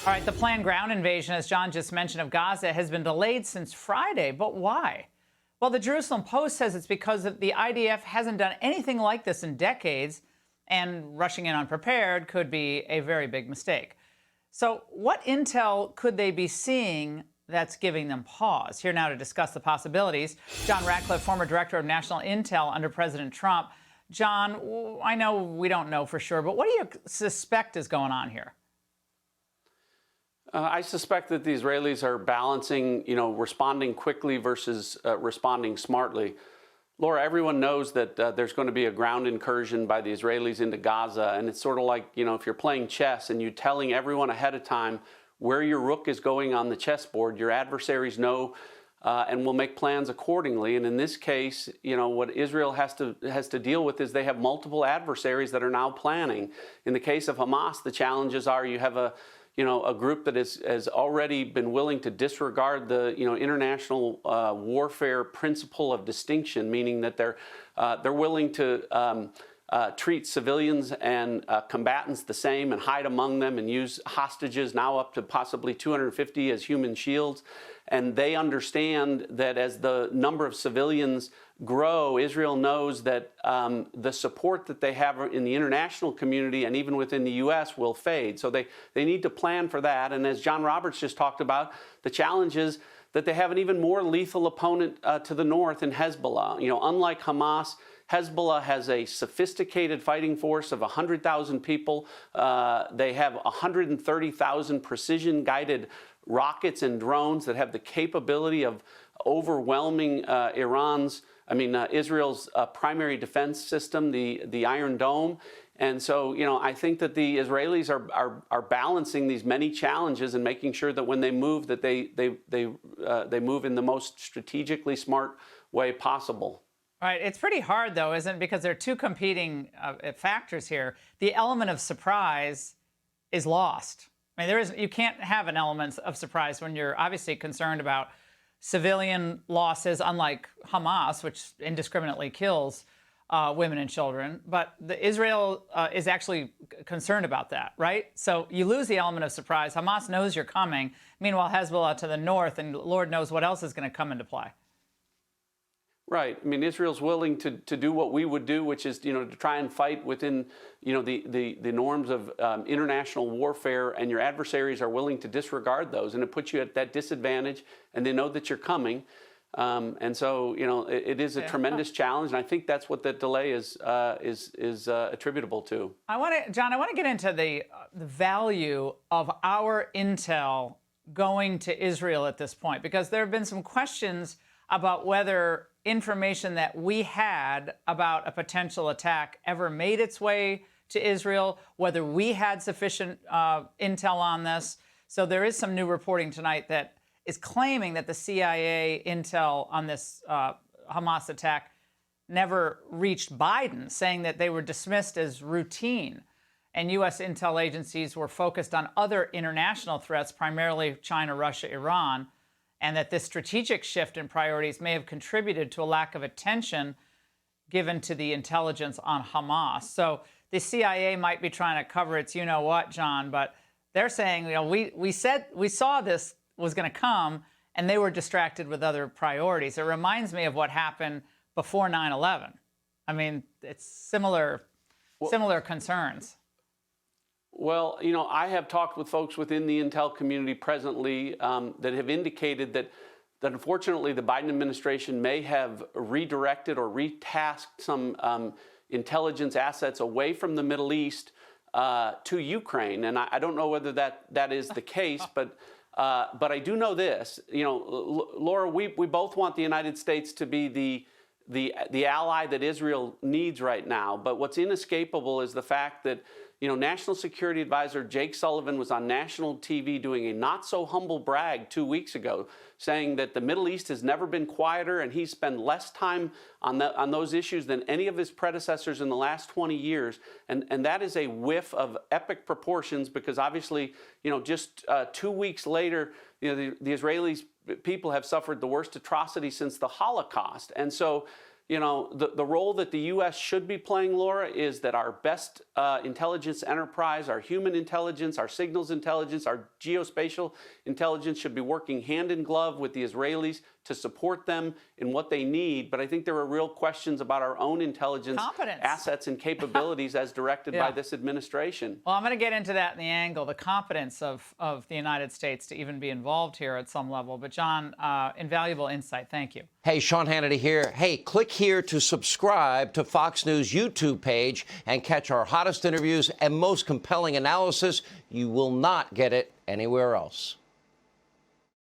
All right, the planned ground invasion, as John just mentioned, of Gaza has been delayed since Friday. But why? Well, the Jerusalem Post says it's because the IDF hasn't done anything like this in decades, and rushing in unprepared could be a very big mistake. So what intel could they be seeing that's giving them pause? Here now to discuss the possibilities, John Ratcliffe, former director of national intel under President Trump. John, I know we don't know for sure, but what do you suspect is going on here? I suspect that the Israelis are balancing, responding quickly versus responding smartly. Laura, everyone knows that there's going to be a ground incursion by the Israelis into Gaza, and it's sort of like, if you're playing chess and you're telling everyone ahead of time where your rook is going on the chessboard, your adversaries know and will make plans accordingly. And in this case, what Israel has to deal with is they have multiple adversaries that are now planning. In the case of Hamas, the challenges are you have a group that has already been willing to disregard the, international warfare principle of distinction, meaning that they're willing to treat civilians and combatants the same and hide among them and use hostages, now up to possibly 250 as human shields. And they understand that as the number of civilians grow, Israel knows that the support that they have in the international community and even within the U.S. will fade. So they need to plan for that. And as John Roberts just talked about, the challenge is that they have an even more lethal opponent to the north in Hezbollah. Unlike Hamas, Hezbollah has a sophisticated fighting force of 100,000 people. They have 130,000 precision-guided rockets and drones that have the capability of overwhelming Israel's primary defense system, the Iron Dome. And so, I think that the Israelis are balancing these many challenges and making sure that when they move, that they move in the most strategically smart way possible. All right. It's pretty hard, though, isn't it? Because there are two competing factors here. The element of surprise is lost. You can't have an element of surprise when you're obviously concerned about civilian losses, unlike Hamas, which indiscriminately kills women and children. But Israel is actually concerned about that, right? So you lose the element of surprise. Hamas knows you're coming. Meanwhile, Hezbollah to the north, and Lord knows what else is going to come into play. Right. Israel's willing to do what we would do, which is, to try and fight within, the norms of international warfare, and your adversaries are willing to disregard those, and it puts you at that disadvantage, and they know that you're coming. And so, it is a tremendous challenge, and I think that's what the delay is attributable to. John, I want to get into the value of our intel going to Israel at this point, because there have been some questions about whether information that we had about a potential attack ever made its way to Israel, whether we had sufficient intel on this. So there is some new reporting tonight that is claiming that the CIA intel on this Hamas attack never reached Biden, saying that they were dismissed as routine. And U.S. intel agencies were focused on other international threats, primarily China, Russia, Iran, and that this strategic shift in priorities may have contributed to a lack of attention given to the intelligence on Hamas. So the CIA might be trying to cover its you-know-what, John, but they're saying, we saw this was going to come, and they were distracted with other priorities. It reminds me of what happened before 9/11. It's similar concerns. Well, I have talked with folks within the intel community presently that have indicated that unfortunately the Biden administration may have redirected or retasked some intelligence assets away from the Middle East to Ukraine. And I don't know whether that is the case, but I do know this. Laura, we both want the United States to be the ally that Israel needs right now. But what's inescapable is the fact that National Security Advisor Jake Sullivan was on national TV doing a not-so-humble brag 2 weeks ago, saying that the Middle East has never been quieter, and he's spent less time on those issues than any of his predecessors in the last 20 years. And that is a whiff of epic proportions, because obviously, just 2 weeks later, the Israeli people have suffered the worst atrocity since the Holocaust. And so, you know, the role that the U.S. should be playing, Laura, is that our best intelligence enterprise, our human intelligence, our signals intelligence, our geospatial intelligence should be working hand in glove with the Israelis to support them in what they need. But I think there are real questions about our own intelligence assets and capabilities as directed by this administration. Well, I'm going to get into that in the angle, the competence of the United States to even be involved here at some level. But John, invaluable insight. Thank you. Hey, Sean Hannity here. Hey, click here to subscribe to Fox News YouTube page and catch our hottest interviews and most compelling analysis. You will not get it anywhere else.